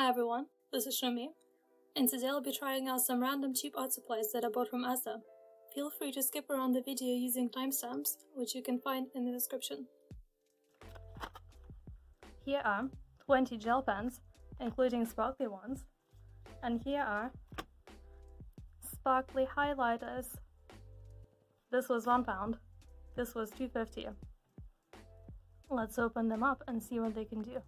Hi everyone, this is Shroom, and today I'll be trying out some random cheap art supplies that I bought from ASDA. Feel free to skip around the video using timestamps, which you can find in the description. Here are 20 gel pens, including sparkly ones, and here are sparkly highlighters. This was £1, this was $2.50. Let's open them up and see what they can do.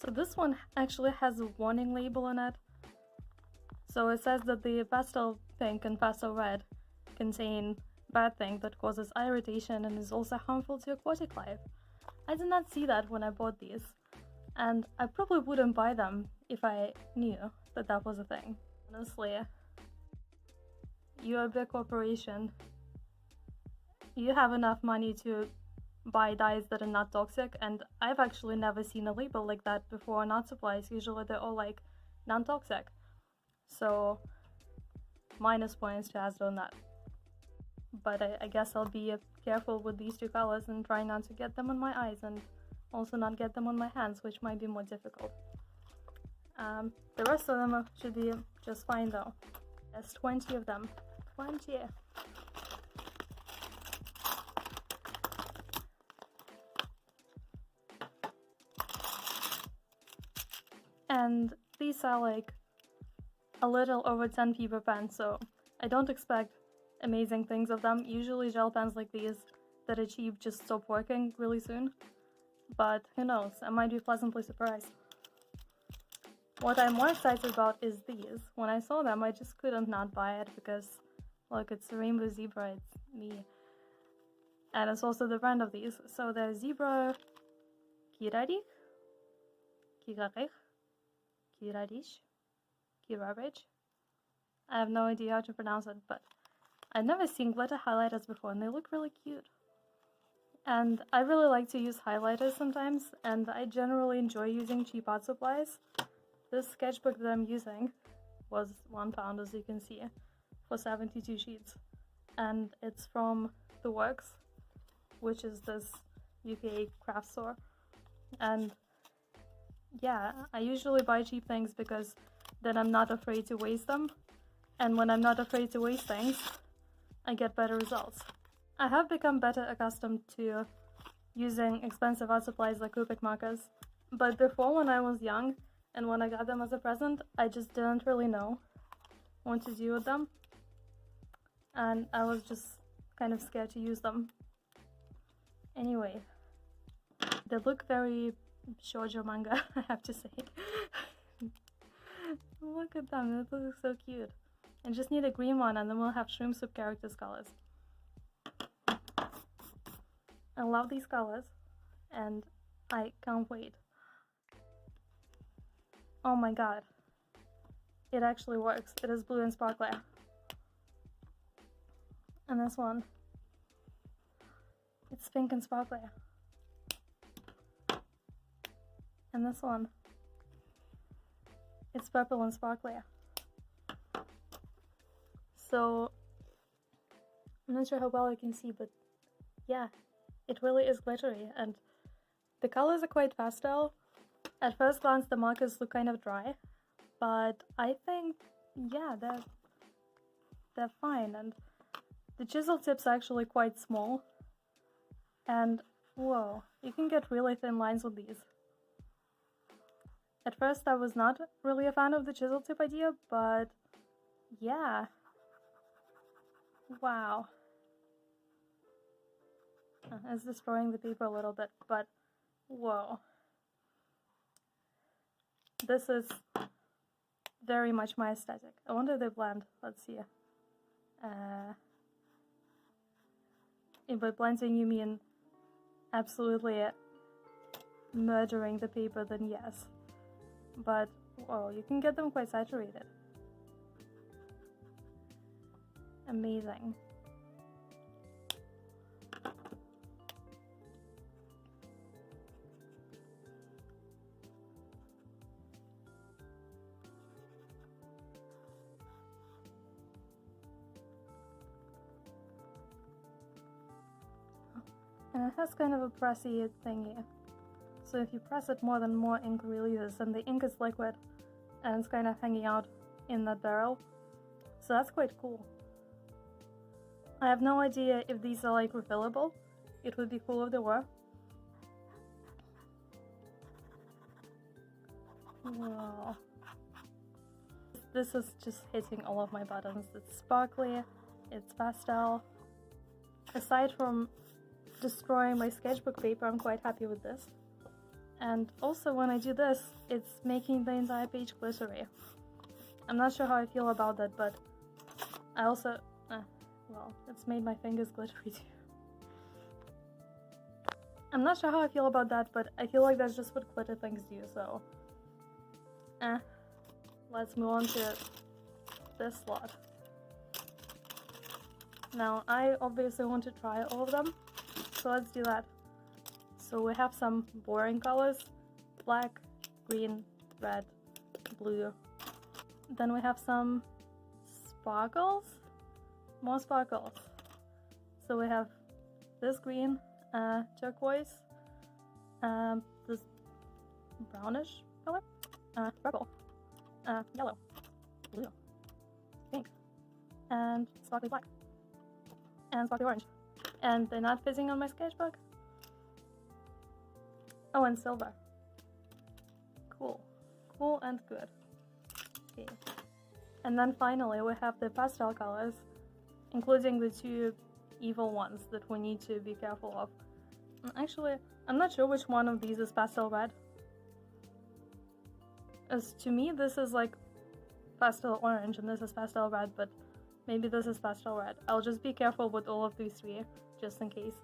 So this one actually has a warning label on it. So it says that the pastel pink and pastel red contain bad thing that causes eye irritation and is also harmful to aquatic life. I did not see that when I bought these, and I probably wouldn't buy them if I knew that that was a thing. Honestly, you're a big corporation. You have enough money to buy dyes that are not toxic, and I've actually never seen a label like that before on art supplies. Usually they're all like non-toxic, so minus points to ASDA on that. But I guess I'll be careful with these two colors and try not to get them on my eyes and also not get them on my hands, which might be more difficult. The rest of them should be just fine though. There's 20 of them. 20! And these are like a little over 10p per pen, so I don't expect amazing things of them. Usually gel pens like these that are cheap just stop working really soon, but who knows, I might be pleasantly surprised. What I'm more excited about is these. When I saw them, I just couldn't not buy it because, look, it's a rainbow zebra, it's me. And it's also the brand of these. So they're Zebra Kirarich, Kirarich. I have no idea how to pronounce it, but I've never seen glitter highlighters before and they look really cute. And I really like to use highlighters sometimes, and I generally enjoy using cheap art supplies. This sketchbook that I'm using was £1, as you can see, for 72 sheets. And it's from The Works, which is this UK craft store. And yeah, I usually buy cheap things because then I'm not afraid to waste them. And when I'm not afraid to waste things, I get better results. I have become better accustomed to using expensive art supplies like Copic markers. But before, when I was young, and when I got them as a present, I just didn't really know what to do with them. And I was just kind of scared to use them. Anyway, they look very shoujo manga, I have to say. Look at them, they look so cute. I just need a green one and then we'll have Shroom Soup characters colors. I love these colors and I can't wait. Oh my god, it actually works. It is blue and sparkly. And this one, it's pink and sparkly. And this one, it's purple and sparkly. So, I'm not sure how well I can see, but yeah, it really is glittery, and the colors are quite pastel. At first glance, the markers look kind of dry, but I think, yeah, they're fine, and the chisel tips are actually quite small, and whoa, you can get really thin lines with these. At first, I was not really a fan of the chisel tip idea, but yeah. Wow. It's destroying the paper a little bit, but whoa. This is very much my aesthetic. I wonder if they blend. Let's see. If by blending you mean absolutely murdering the paper, then yes. But, whoa, you can get them quite saturated. Amazing. It has kind of a pressy thingy. So if you press it more ink releases, and the ink is liquid and it's kind of hanging out in that barrel. So that's quite cool. I have no idea if these are like refillable. It would be cool if they were. Wow. This is just hitting all of my buttons. It's sparkly, it's pastel. Aside from destroying my sketchbook paper, I'm quite happy with this. And also when I do this, it's making the entire page glittery. I'm not sure how I feel about that, but I also... well, it's made my fingers glittery too. I'm not sure how I feel about that, but I feel like that's just what glitter things do, so... Let's move on to this slot. Now, I obviously want to try all of them, so let's do that. So we have some boring colors: black, green, red, blue. Then we have some sparkles, more sparkles. So we have this green, turquoise, this brownish color, purple, yellow, blue, pink, and sparkly black, and sparkly orange. And they're not fizzing on my sketchbook. Oh, and silver. Cool. Cool and good. Okay. And then finally we have the pastel colors, including the two evil ones that we need to be careful of. Actually, I'm not sure which one of these is pastel red. As to me, this is like pastel orange and this is pastel red, but maybe this is pastel red. I'll just be careful with all of these three, just in case.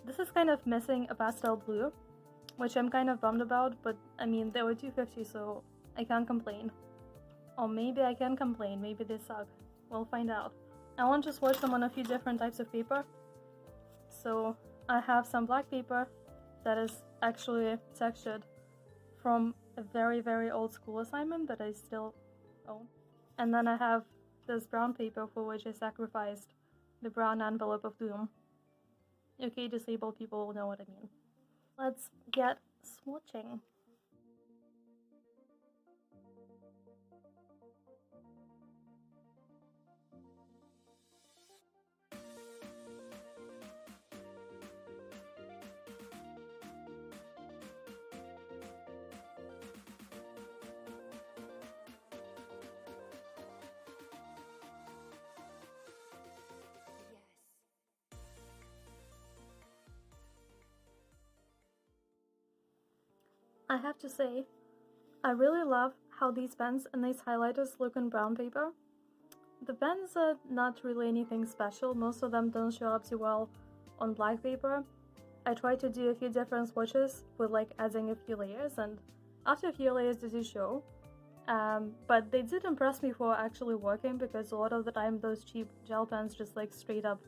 This is kind of missing a pastel blue, which I'm kind of bummed about, but I mean, they were $2.50, so I can't complain. Or maybe I can complain, maybe they suck. We'll find out. I want to swatch them on a few different types of paper. So I have some black paper that is actually textured from a very old school assignment that I still own. And then I have this brown paper for which I sacrificed the brown envelope of doom. Okay, disabled people will know what I mean. Let's get swatching. I have to say, I really love how these pens and these highlighters look on brown paper. The pens are not really anything special, most of them don't show up too well on black paper. I tried to do a few different swatches with like adding a few layers, and after a few layers they do show. But they did impress me for actually working, because a lot of the time those cheap gel pens just like straight up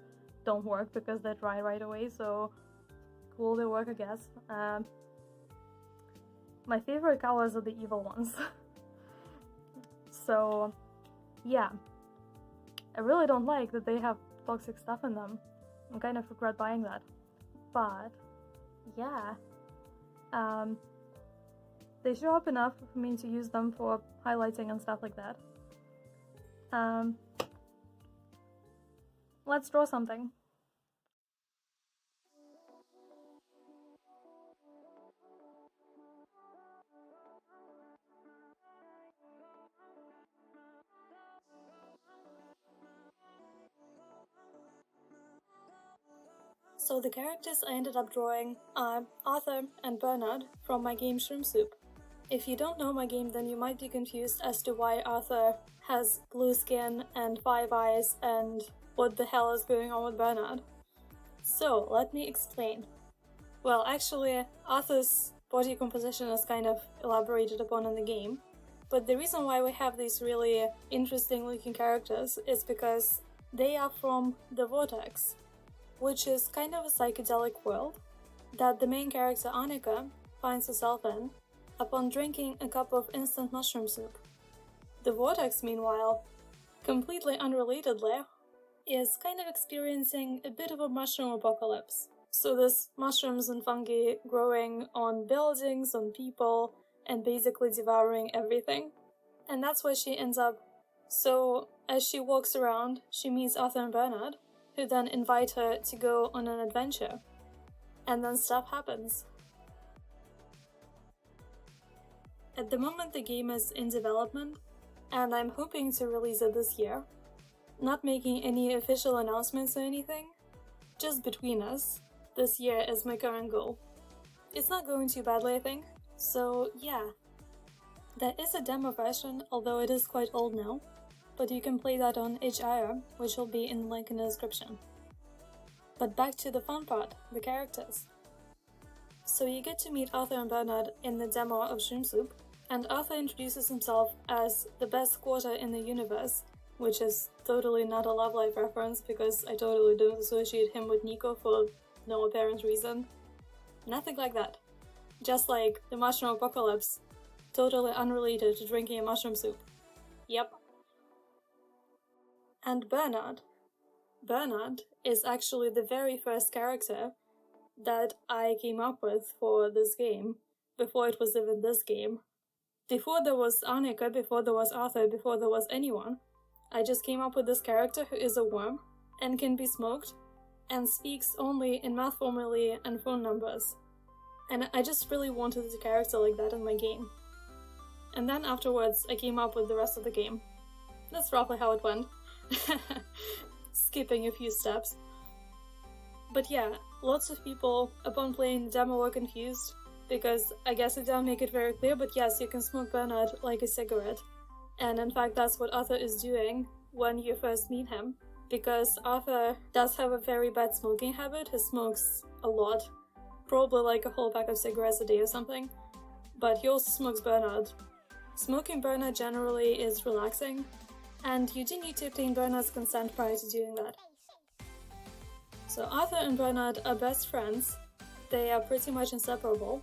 don't work because they dry right away, so cool, they work, I guess. My favorite colors are the evil ones. So, yeah. I really don't like that they have toxic stuff in them. I kind of regret buying that. But, yeah. They show up enough for me to use them for highlighting and stuff like that. Let's draw something. So the characters I ended up drawing are Arthur and Bernard from my game Shroom. If you don't know my game, then you might be confused as to why Arthur has blue skin and 5 eyes and what the hell is going on with Bernard. So, let me explain. Well, actually, Arthur's body composition is kind of elaborated upon in the game, but the reason why we have these really interesting looking characters is because they are from the Vortex, which is kind of a psychedelic world that the main character Annika finds herself in upon drinking a cup of instant mushroom soup. The Vortex, meanwhile, completely unrelatedly, is kind of experiencing a bit of a mushroom apocalypse. So there's mushrooms and fungi growing on buildings, on people, and basically devouring everything. And that's where she ends up. So as she walks around, she meets Arthur and Bernard, who then invite her to go on an adventure. And then stuff happens. At the moment the game is in development, and I'm hoping to release it this year. Not making any official announcements or anything, just between us. This year is my current goal. It's not going too badly, I think, so yeah. There is a demo version, although it is quite old now, but you can play that on HIR, which will be in the link in the description. But back to the fun part, the characters. So you get to meet Arthur and Bernard in the demo of Shroom Soup, and Arthur introduces himself as the best squatter in the universe, which is totally not a Love Life reference because I totally don't associate him with Nico for no apparent reason. Nothing like that. Just like the mushroom apocalypse, totally unrelated to drinking a mushroom soup. Yep. And Bernard. Bernard is actually the very first character that I came up with for this game, before it was even this game. Before there was Annika, before there was Arthur, before there was anyone, I just came up with this character who is a worm, and can be smoked, and speaks only in math formulae and phone numbers. And I just really wanted a character like that in my game. And then afterwards I came up with the rest of the game. That's roughly how it went. Skipping a few steps. But yeah, lots of people upon playing the demo were confused, because I guess it didn't make it very clear, but yes, you can smoke Bernard like a cigarette. And in fact that's what Arthur is doing when you first meet him, because Arthur does have a very bad smoking habit. He smokes a lot, probably like a whole pack of cigarettes a day or something, but he also smokes Bernard. Smoking Bernard generally is relaxing, and you do need to obtain Bernard's consent prior to doing that. So Arthur and Bernard are best friends, they are pretty much inseparable,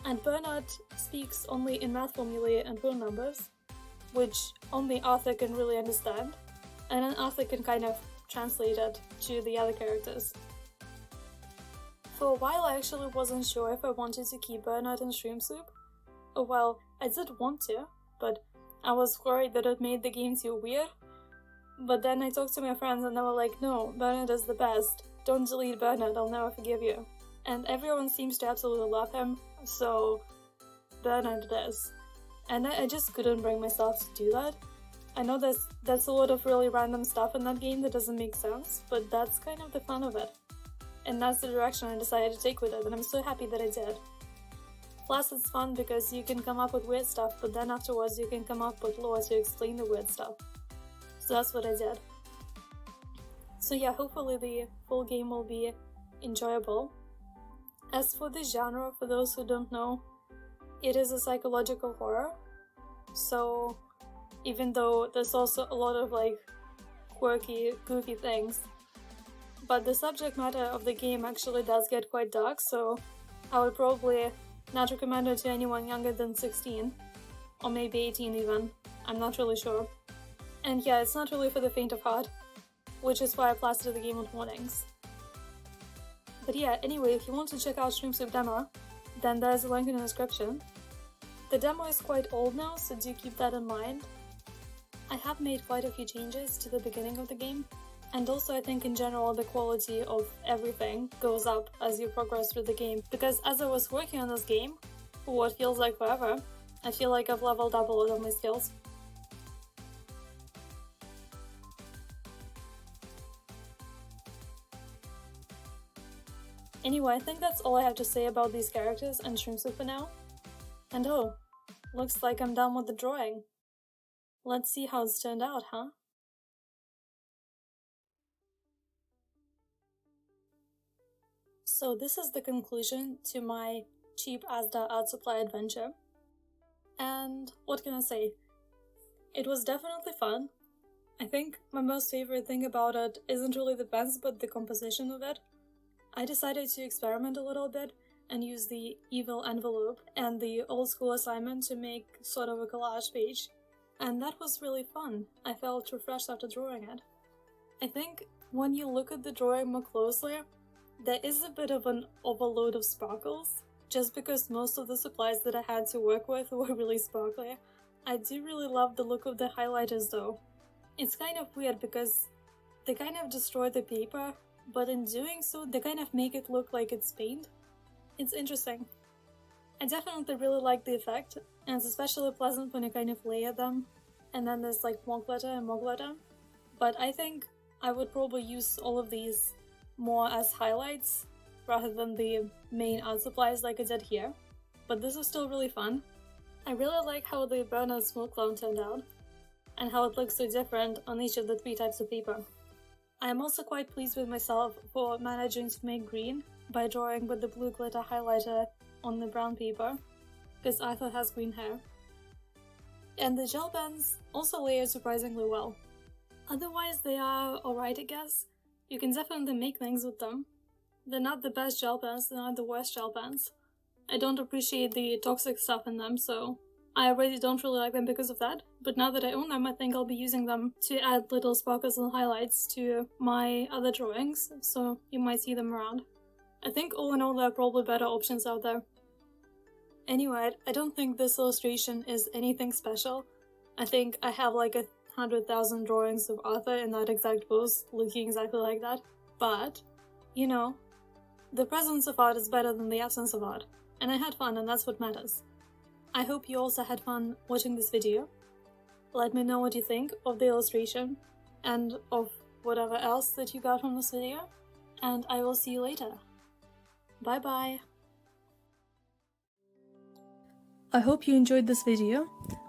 and Bernard speaks only in math formulae and phone numbers, which only Arthur can really understand, and then Arthur can kind of translate it to the other characters. For a while I actually wasn't sure if I wanted to keep Bernard in Shroom Soup. Well, I did want to, but I was worried that it made the game too weird. But then I talked to my friends and they were like, no, Bernard is the best. Don't delete Bernard, I'll never forgive you. And everyone seems to absolutely love him, so Bernard it is. And I just couldn't bring myself to do that. I know that's a lot of really random stuff in that game that doesn't make sense, but that's kind of the fun of it. And that's the direction I decided to take with it, and I'm so happy that I did. Plus it's fun because you can come up with weird stuff, but then afterwards you can come up with lore to explain the weird stuff. So that's what I did. So yeah, hopefully the full game will be enjoyable. As for the genre, for those who don't know, it is a psychological horror. So even though there's also a lot of like quirky, goofy things, but the subject matter of the game actually does get quite dark, so I would probably not recommend it to anyone younger than 16, or maybe 18 even, I'm not really sure. And yeah, it's not really for the faint of heart, which is why I plastered the game with warnings. But yeah, anyway, if you want to check out Shroom Soup demo, then there's a link in the description. The demo is quite old now, so do keep that in mind. I have made quite a few changes to the beginning of the game, and also I think in general the quality of everything goes up as you progress through the game, because as I was working on this game, for what feels like forever, I feel like I've leveled up a lot of my skills. Anyway, I think that's all I have to say about these characters and Shroom Soup for now. And oh, looks like I'm done with the drawing. Let's see how it's turned out, huh? So this is the conclusion to my cheap ASDA art supply adventure. And what can I say? It was definitely fun. I think my most favorite thing about it isn't really the pens, but the composition of it. I decided to experiment a little bit and use the evil envelope and the old school assignment to make sort of a collage page. And that was really fun. I felt refreshed after drawing it. I think when you look at the drawing more closely, there is a bit of an overload of sparkles, just because most of the supplies that I had to work with were really sparkly. I do really love the look of the highlighters though. It's kind of weird because they kind of destroy the paper, but in doing so, they kind of make it look like it's paint. It's interesting. I definitely really like the effect, and it's especially pleasant when you kind of layer them, and then there's like more glitter and more glitter. But I think I would probably use all of these more as highlights rather than the main art supplies like I did here. But this is still really fun. I really like how the burner smoke cloud turned out, and how it looks so different on each of the 3 types of paper. I am also quite pleased with myself for managing to make green by drawing with the blue glitter highlighter on the brown paper, because Arthur has green hair. And the gel pens also layer surprisingly well. Otherwise they are alright, I guess. You can definitely make things with them. They're not the best gel pens, they're not the worst gel pens. I don't appreciate the toxic stuff in them, so I already don't really like them because of that, but now that I own them, I think I'll be using them to add little sparkles and highlights to my other drawings, so you might see them around. I think all in all there are probably better options out there. Anyway, I don't think this illustration is anything special. I think I have like 100,000 drawings of Arthur in that exact pose, looking exactly like that, but, you know, the presence of art is better than the absence of art, and I had fun and that's what matters. I hope you also had fun watching this video. Let me know what you think of the illustration and of whatever else that you got from this video, and I will see you later. Bye bye! I hope you enjoyed this video.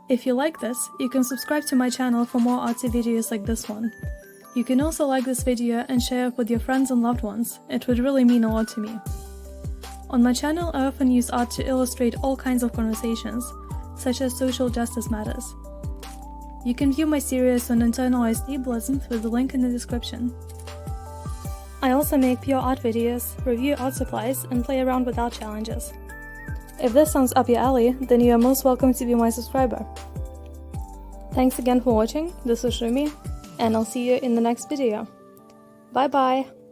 If you like this, you can subscribe to my channel for more artsy videos like this one. You can also like this video and share it with your friends and loved ones, it would really mean a lot to me. On my channel, I often use art to illustrate all kinds of conversations, such as social justice matters. You can view my series on internalized ableism through the link in the description. I also make pure art videos, review art supplies, and play around with art challenges. If this sounds up your alley, then you are most welcome to be my subscriber. Thanks again for watching, this was Shroom, and I'll see you in the next video. Bye bye!